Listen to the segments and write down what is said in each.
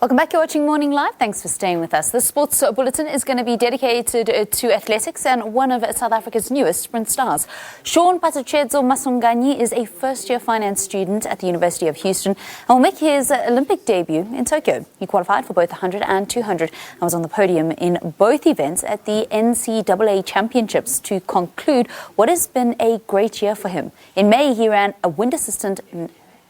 Welcome back. You're watching Morning Live. Thanks for staying with us. This sports bulletin is going to be dedicated to athletics and one of South Africa's newest sprint stars. Shaun Phatushedzo Maswanganyi is a first-year finance student at the University of Houston and will make his Olympic debut in Tokyo. He qualified for both 100 and 200 and was on the podium in both events at the NCAA Championships to conclude what has been a great year for him. In May, he ran a wind-assisted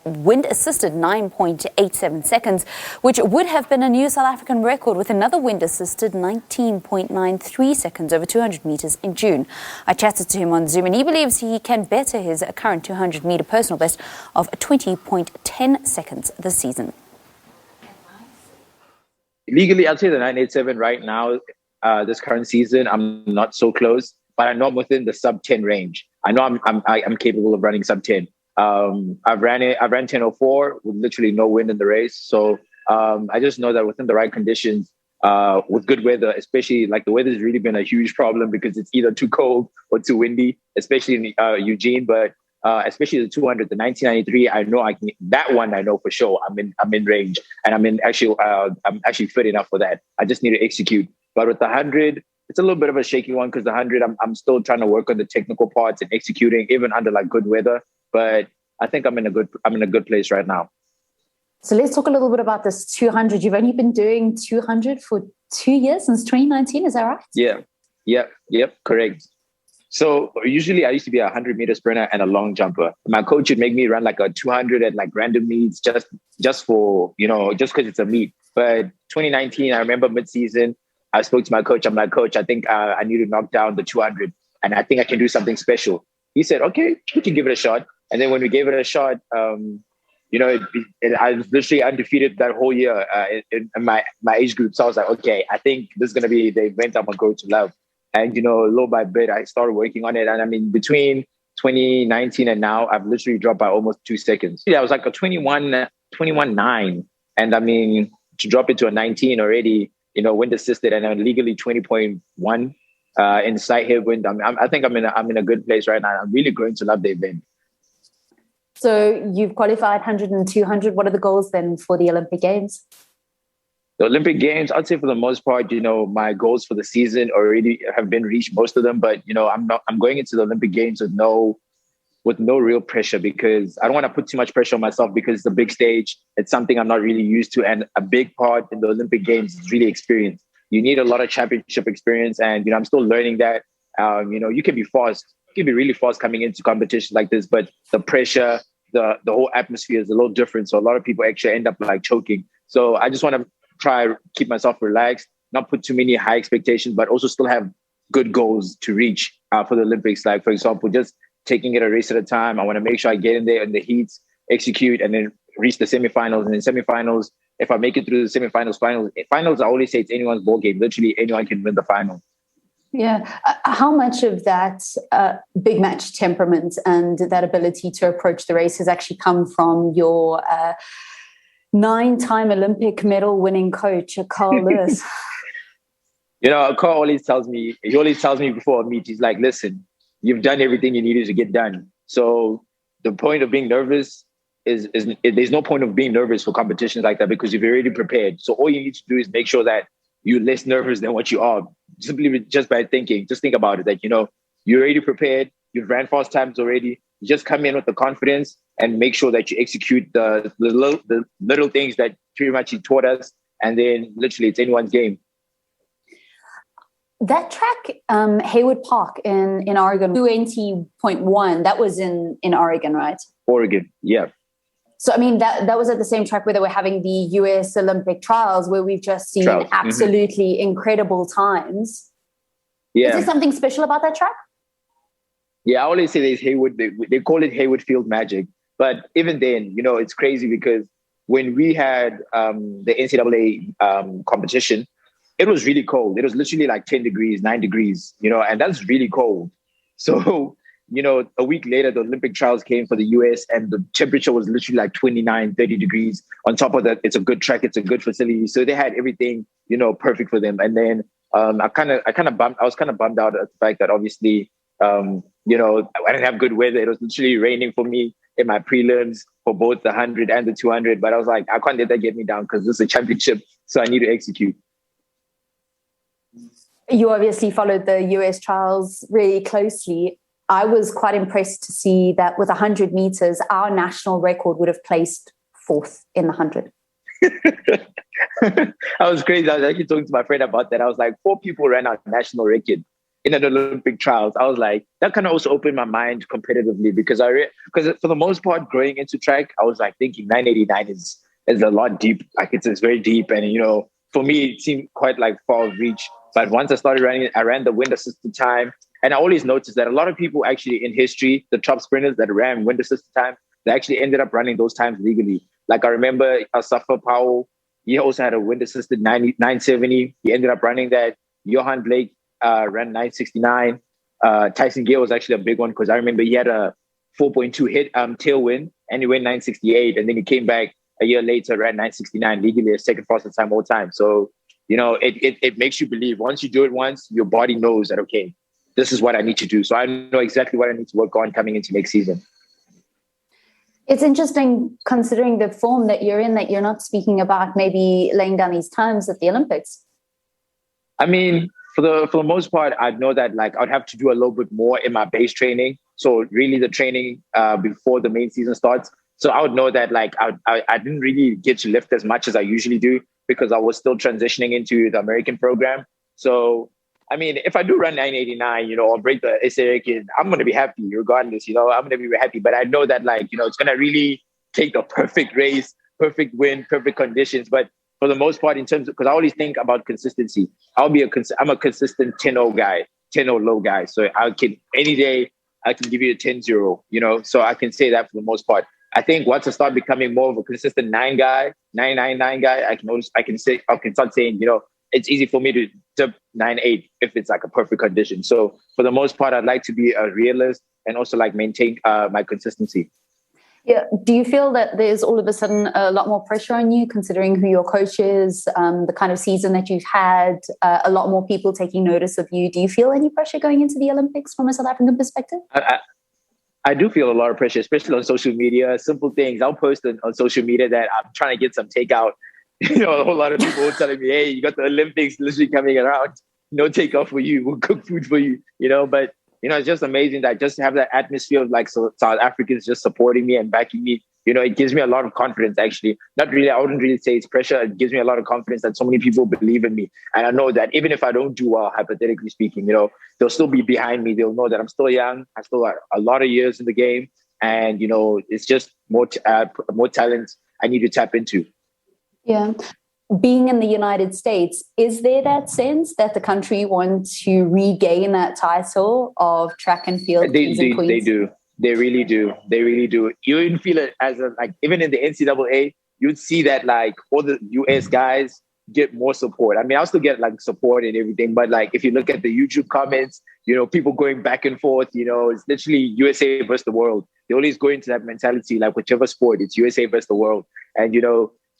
9.87 seconds, which would have been a new South African record with another wind-assisted 19.93 seconds over 200 meters in June. I chatted to him on Zoom and he believes he can better his current 200-meter personal best of 20.10 seconds this season. Legally, I'd say the 987 right now, this current season, I'm not so close, but I know I'm within the sub-10 range. I know I'm capable of running sub-10. I ran 10:04 with literally no wind in the race. So I just know that within the right conditions, with good weather, especially like the weather's really been a huge problem because it's either too cold or too windy, especially in Eugene. But especially the 200, the 1993, I know I can. That one I know for sure. I'm in range, and I'm actually fit enough for that. I just need to execute. But with the 100. It's a little bit of a shaky one because the 100, I'm still trying to work on the technical parts and executing even under like good weather. But I think I'm in a good place right now. So let's talk a little bit about this 200. You've only been doing 200 for 2 years since 2019. Is that right? Yeah. Yep. Correct. So usually I used to be a 100-meter sprinter and a long jumper. My coach would make me run like a 200 at like random meets just for, just because it's a meet. But 2019, I remember mid-season, I spoke to my coach. I'm like, Coach, I think I need to knock down the 200 and I think I can do something special. He said, okay, we can give it a shot. And then when we gave it a shot, I was literally undefeated that whole year in my age group. So I was like, okay, I think this is going to be the event I'm going to go to love. And, little by bit, I started working on it. And I mean, between 2019 and now, I've literally dropped by almost 2 seconds. Yeah, I was like a 21.9. And I mean, to drop it to a 19 already, wind assisted and I'm legally 20.1 in slight headwind. I think I'm in a good place right now. I'm really growing to love the event. So you've qualified 100 and 200. What are the goals then for the Olympic Games? The Olympic Games, I'd say for the most part, my goals for the season already have been reached, most of them. But I'm going into the Olympic Games with no real pressure because I don't want to put too much pressure on myself because it's a big stage. It's something I'm not really used to. And a big part in the Olympic Games is really experience. You need a lot of championship experience. And, I'm still learning that, you can be fast. You can be really fast coming into competitions like this, but the pressure, the whole atmosphere is a little different. So a lot of people actually end up like choking. So I just want to try keep myself relaxed, not put too many high expectations, but also still have good goals to reach for the Olympics. Like, for example, just taking it a race at a time. I want to make sure I get in there in the heats, execute, and then reach the semifinals. And in semifinals, if I make it through the semifinals, finals, I always say it's anyone's ball game. Literally anyone can win the final. Yeah. How much of that big match temperament and that ability to approach the race has actually come from your 9-time Olympic medal winning coach, Carl Lewis? Carl always tells me before a meet, he's like, listen, you've done everything you needed to get done. So the point of being nervous is there's no point of being nervous for competitions like that because you've already prepared. So all you need to do is make sure that you're less nervous than what you are simply just by thinking. Just think about it that, you're already prepared. You've ran fast times already. You just come in with the confidence and make sure that you execute the little things that pretty much he taught us. And then literally it's anyone's game. That track, Hayward Park in Oregon, 20.1, that was in Oregon, right? Oregon, yeah. So, I mean, that was at the same track where they were having the US Olympic trials where we've just seen absolutely incredible times. Yeah. Is there something special about that track? Yeah, I always say there's Hayward. They call it Hayward Field magic. But even then, it's crazy because when we had the NCAA competition, it was really cold. It was literally like 10 degrees, 9 degrees, and that's really cold. So, a week later, the Olympic trials came for the US and the temperature was literally like 29, 30 degrees. On top of that, it's a good track. It's a good facility. So they had everything, perfect for them. And then I was kind of bummed out at the fact that obviously, I didn't have good weather. It was literally raining for me in my prelims. for both the 100 and the 200. But I was like, I can't let that get me down because this is a championship, so I need to execute. You obviously followed the US trials really closely. I was quite impressed to see that with 100 meters, our national record would have placed fourth in the 100. I was crazy. I was actually talking to my friend about that. I was like, 4 people ran our national record in an Olympic trials. I was like, that kind of also opened my mind competitively because because for the most part, growing into track, I was like thinking 989 is a lot deep. Like it's very deep. And, for me, it seemed quite like far of reach. But once I started running, I ran the wind assisted time. And I always noticed that a lot of people actually in history, the top sprinters that ran wind assisted time, they actually ended up running those times legally. Like I remember Asafa Powell, he also had a wind assisted 970. He ended up running that. Johan Blake ran 969. Tyson Gale was actually a big one because I remember he had a 4.2 hit tailwind and he went 968. And then he came back a year later, ran 969 legally, a second fastest time all time. So, it makes you believe once you do it once, your body knows that, okay, this is what I need to do. So I know exactly what I need to work on coming into next season. It's interesting considering the form that you're in, that you're not speaking about maybe laying down these times at the Olympics. I mean, for the most part, I know that like I'd have to do a little bit more in my base training. So really the training before the main season starts. So I would know that like I didn't really get to lift as much as I usually do because I was still transitioning into the American program. So, I mean, if I do run 989, or break the SA record, I'm going to be happy regardless, I'm going to be happy. But I know that like, it's going to really take the perfect race, perfect wind, perfect conditions. But for the most part, in terms of, because I always think about consistency, I'm a consistent 10-0 guy, 10-0 low guy. So any day I can give you a 10-0, so I can say that for the most part. I think once I start becoming more of a consistent 999 guy, I can start saying, it's easy for me to dip 9.8 if it's like a perfect condition. So for the most part, I'd like to be a realist and also like maintain my consistency. Yeah. Do you feel that there's all of a sudden a lot more pressure on you considering who your coach is, the kind of season that you've had, a lot more people taking notice of you? Do you feel any pressure going into the Olympics from a South African perspective? I do feel a lot of pressure, especially on social media. Simple things. I'll post on social media that I'm trying to get some takeout. A whole lot of people were telling me, hey, you got the Olympics literally coming around. No takeout for you. We'll cook food for you, But, it's just amazing that just to have that atmosphere of like South Africans just supporting me and backing me, it gives me a lot of confidence, actually. Not really, I wouldn't really say it's pressure. It gives me a lot of confidence that so many people believe in me. And I know that even if I don't do well, hypothetically speaking, they'll still be behind me. They'll know that I'm still young. I still have a lot of years in the game. And, it's just more talent I need to tap into. Yeah. Being in the United States, is there that sense that the country wants to regain that title of track and field kings and queens? They do. They really do. They really do. You even feel it as even in the NCAA, you'd see that like all the US guys get more support. I mean, I'll still get like support and everything, but like if you look at the YouTube comments, people going back and forth, it's literally USA versus the world. They always go into that mentality, like whichever sport, it's USA versus the world. And,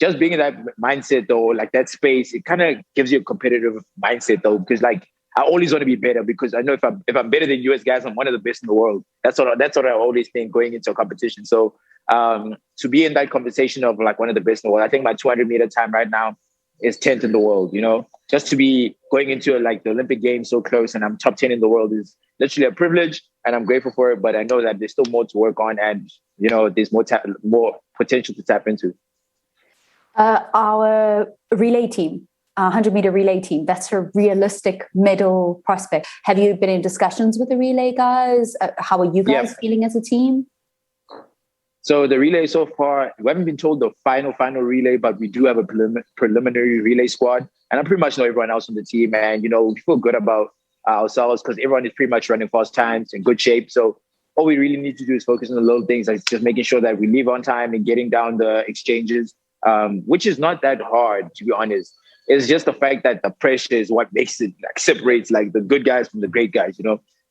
just being in that mindset though, like that space, it kind of gives you a competitive mindset though, because like I always want to be better because I know if I'm better than US guys, I'm one of the best in the world. That's what I always think going into a competition. So to be in that conversation of like one of the best in the world, I think my 200 meter time right now is 10th in the world. Just to be going into like the Olympic Games so close and I'm top 10 in the world is literally a privilege, and I'm grateful for it. But I know that there's still more to work on, and there's more potential to tap into. Our relay team, 100-meter relay team, that's a realistic medal prospect. Have you been in discussions with the relay guys? How are you guys feeling as a team? So the relay so far, we haven't been told the final relay, but we do have a preliminary relay squad. And I pretty much know everyone else on the team. And, we feel good about ourselves because everyone is pretty much running fast times in good shape. So all we really need to do is focus on the little things, like just making sure that we leave on time and getting down the exchanges. Which is not that hard, to be honest. It's just the fact that the pressure is what makes it like separates like the good guys from the great guys,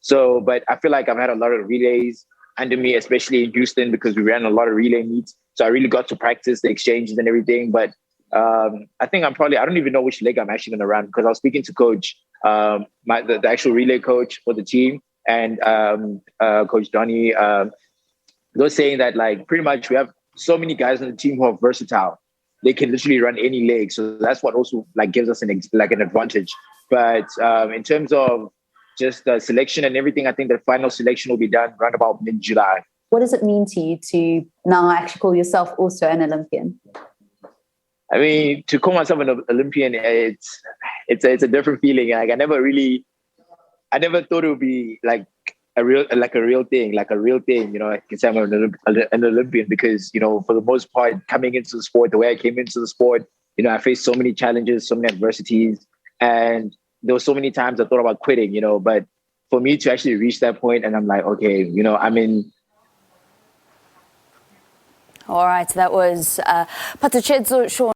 So, but I feel like I've had a lot of relays under me, especially in Houston, because we ran a lot of relay meets. So I really got to practice the exchanges and everything. But I think I don't even know which leg I'm actually going to run because I was speaking to coach, the actual relay coach for the team, and Coach Donnie. They're saying that like pretty much we have so many guys on the team who are versatile. They can literally run any leg. So that's what also like gives us an advantage. But in terms of just the selection and everything, I think the final selection will be done around about mid-July. What does it mean to you to now actually call yourself also an Olympian? I mean, to call myself an Olympian, it's a different feeling. Like I never thought it would be like a real thing. You know, I can say I'm an Olympian because, you know, for the most part, coming into the sport, the way I came into the sport, you know, I faced so many challenges, so many adversities, and there were so many times I thought about quitting, you know, but for me to actually reach that point and I'm like, okay, you know, I'm in. All right, that was Phatushedzo Shaun.